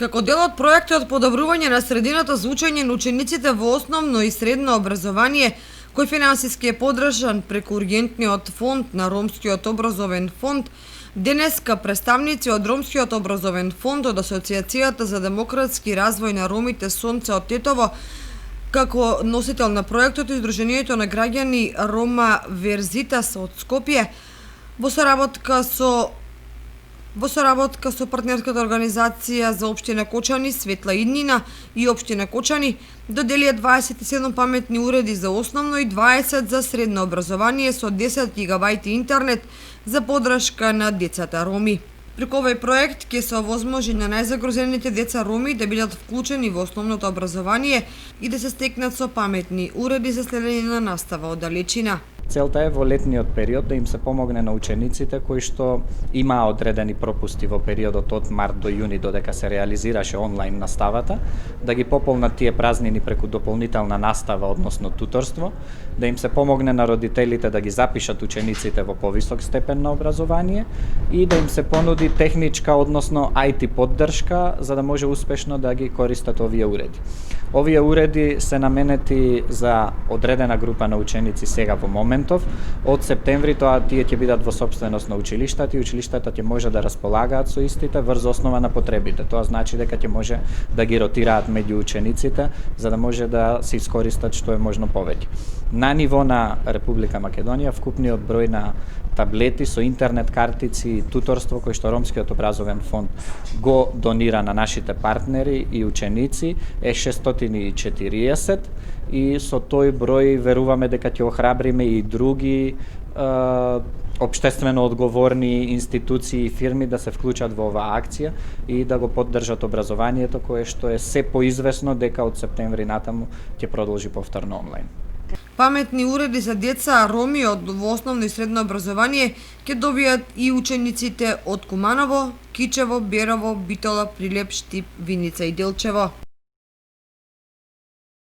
Како дел од проектот подобрување на средината за учење на учениците во основно и средно образование, кој финансиски е поддржан преку ургентниот фонд на Ромскиот образовен фонд, денеска представници од Ромскиот образовен фонд од Асоциацијата за демократски развој на ромите Сонце од Тетово, како носител на проектот и Сдруженијето на граѓани Рома Верзитас од Скопје, во соработка со партнерската организација за општина Кочани Светла Иднина и општина Кочани доделија 27 паметни уреди за основно и 20 за средно образование со 10 гигабајти интернет за поддршка на децата роми. Преку овој проект ќе се овозможи на најзагрозените деца роми да бидат вклучени во основното образование и да се стекнат со паметни уреди за следење на настава од далечина. Целта е во летниот период да им се помогне на учениците кои што имаа одредени пропусти во периодот од март до јуни додека се реализираше онлайн наставата, да ги пополнат тие празнини преку дополнителна настава, односно туторство, да им се помогне на родителите да ги запишат учениците во повисок степен на образование и да им се понуди техничка, односно IT поддршка за да може успешно да ги користат овие уреди. Овие уреди се наменети за одредена група на ученици сега во моментов. Од септември тие ќе бидат во сопственост на училиштата и училиштата ќе може да располагаат со истите врз основа на потребите. Тоа значи дека ќе може да ги ротираат меѓу учениците за да може да се искористат што е можно повеќе. На ниво на Република Македонија вкупниот број на таблети со интернет картици и туторство кој што Ромскиот образовен фонд го донира на нашите партнери и ученици е 640 и со тој број веруваме дека ќе охрабриме и други општествено одговорни институции и фирми да се вклучат во оваа акција и да го поддржат образованието кое што е се поизвестно дека од септември натаму ќе продолжи повторно онлайн. Паметни уреди за деца роми во основно и средно образование ќе добијат и учениците од Куманово, Кичево, Берово, Битола, Прилеп, Штип, Виница и Делчево.